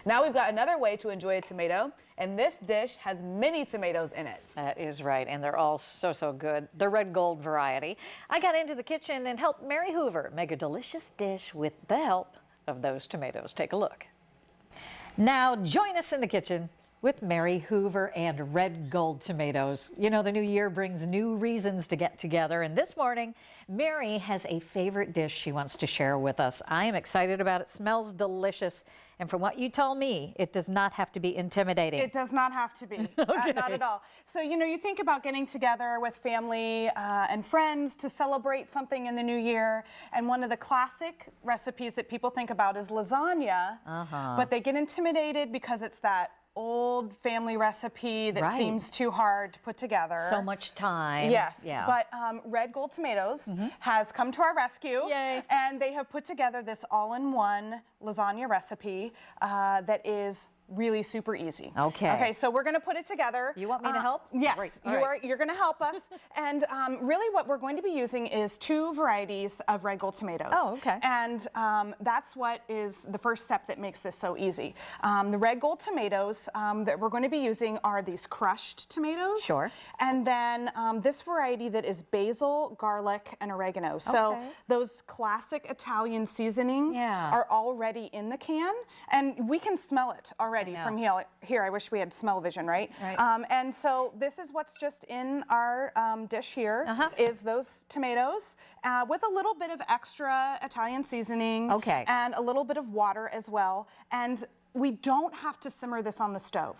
Now we've got another way to enjoy a tomato, and this dish has many tomatoes in it. That is right, and they're all so good. The red gold variety. I got into the kitchen and helped Mary Hoover make a delicious dish with the help of those tomatoes. Take a look. Now join us in the kitchen with Mary Hoover and red gold tomatoes. You know, the new year brings new reasons to get together, and this morning, Mary has a favorite dish she wants to share with us. I am excited about it. It smells delicious, and from what you told me, it does not have to be intimidating. It does not have to be, Okay. Not at all. So, you know, you think about getting together with family and friends to celebrate something in the new year, and one of the classic recipes that people think about is lasagna, but they get intimidated because it's that old family recipe that seems too hard to put together. So much time. Yes, yeah. but Red Gold Tomatoes has come to our rescue. Yay. And they have put together this all-in-one lasagna recipe that is really super easy. Okay. Okay, so we're going to put it together. You want me to help? Yes, Great. you're going to help us. And really what we're going to be using is 2 varieties of red gold tomatoes. Oh, okay. And that's what is the first step that makes this so easy. The red gold tomatoes that we're going to be using are these crushed tomatoes. Sure. And then this variety that is basil, garlic, and oregano. So those classic Italian seasonings are already in the can, and we can smell it already from here. I wish we had smell-o-vision, right? And so this is what's just in our dish here is those tomatoes with a little bit of extra Italian seasoning and a little bit of water as well. And we don't have to simmer this on the stove.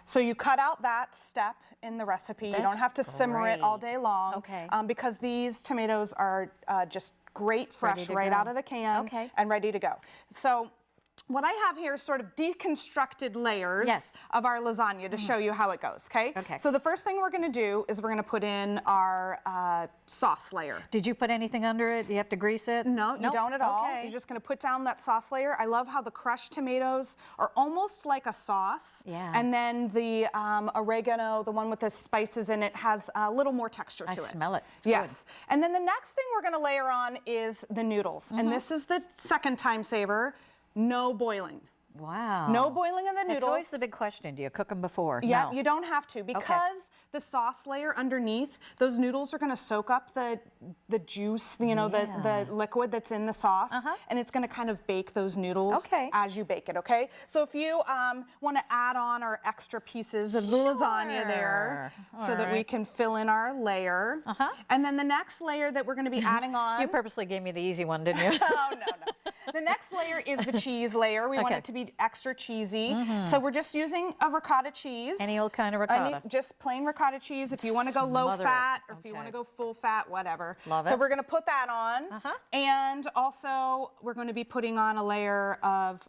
So you cut out that step in the recipe. You don't have to simmer it all day long because these tomatoes are just great fresh right out of the can and ready to go. So what I have here is sort of deconstructed layers of our lasagna to show you how it goes, okay? So the first thing we're going to do is we're going to put in our sauce layer. Did you put anything under it? You have to grease it? No, you don't at all. You're just going to put down that sauce layer. I love how the crushed tomatoes are almost like a sauce. And then the oregano, the one with the spices in it, has a little more texture to it. I smell it. It's good. And then the next thing we're going to layer on is the noodles. And this is the second time saver. No boiling. Wow. No boiling in the noodles. It's always the big question. Do you cook them before? Yeah, No. you don't have to because the sauce layer underneath, those noodles are going to soak up the juice, you know, the liquid that's in the sauce, and it's going to kind of bake those noodles as you bake it, okay? So if you want to add on our extra pieces of the lasagna there so that we can fill in our layer. And then the next layer that we're going to be adding on. You purposely gave me the easy one, didn't you? Oh, no. The next layer is the cheese layer. We want it to be extra cheesy. So we're just using a ricotta cheese. Any old kind of ricotta. Just plain ricotta cheese. If you want to go low fat or if you want to go full fat, whatever. Love it. So we're going to put that on. And also we're going to be putting on a layer of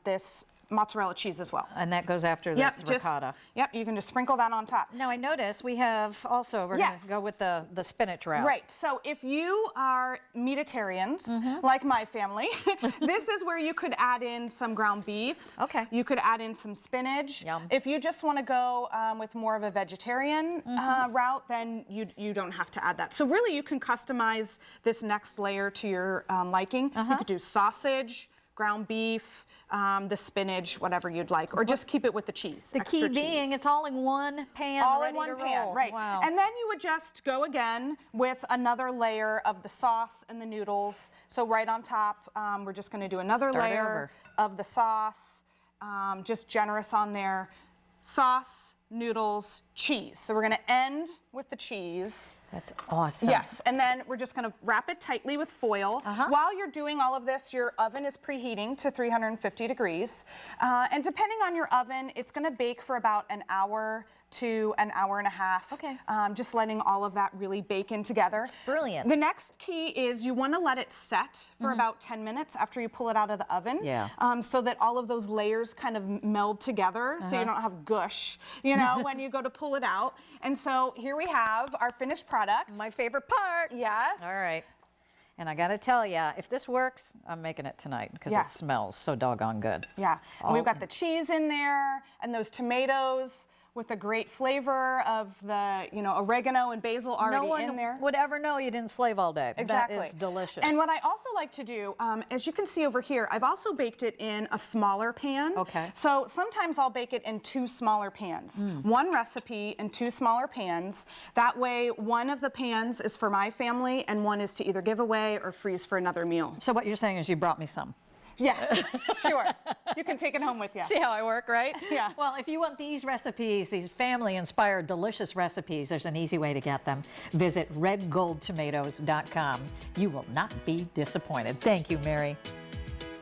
this mozzarella cheese as well. And that goes after this ricotta. You can just sprinkle that on top. Now I notice we have also, we're going to go with the spinach route. Right, so if you are meatitarians, like my family, this is where you could add in some ground beef. You could add in some spinach. If you just want to go with more of a vegetarian route, then you don't have to add that. So really you can customize this next layer to your liking. You could do sausage, ground beef, the spinach, whatever you'd like, or just keep it with the cheese. The key being it's all in one pan, all in one pan, right? Wow. And then you would just go again with another layer of the sauce and the noodles. So right on top, we're just going to do another layer of the sauce, just generous on there. Sauce, noodles, cheese. So we're going to end with the cheese. That's awesome. Yes, and then we're just going to wrap it tightly with foil. While you're doing all of this, your oven is preheating to 350 degrees. And depending on your oven, it's going to bake for about an hour to an hour and a half. Just letting all of that really bake in together. It's brilliant. The next key is you want to let it set for about 10 minutes after you pull it out of the oven. So that all of those layers kind of meld together so you don't have gush, you know, when you go to pull it out. And so here we have our finished product. My favorite part. Yes. All right. And I got to tell you, if this works, I'm making it tonight because it smells so doggone good. And we've got the cheese in there and those tomatoes. with a great flavor of the, oregano and basil already in there. No one would ever know you didn't slave all day. Exactly. That is delicious. And what I also like to do, as you can see over here, I've also baked it in a smaller pan. Okay. So sometimes I'll bake it in 2 smaller pans. One recipe in 2 smaller pans. That way, one of the pans is for my family and one is to either give away or freeze for another meal. So what you're saying is you brought me some. Yes, sure. You can take it home with you. See how I work, right? Yeah. Well, if you want these recipes, these family-inspired, delicious recipes, there's an easy way to get them. Visit redgoldtomatoes.com. You will not be disappointed. Thank you, Mary.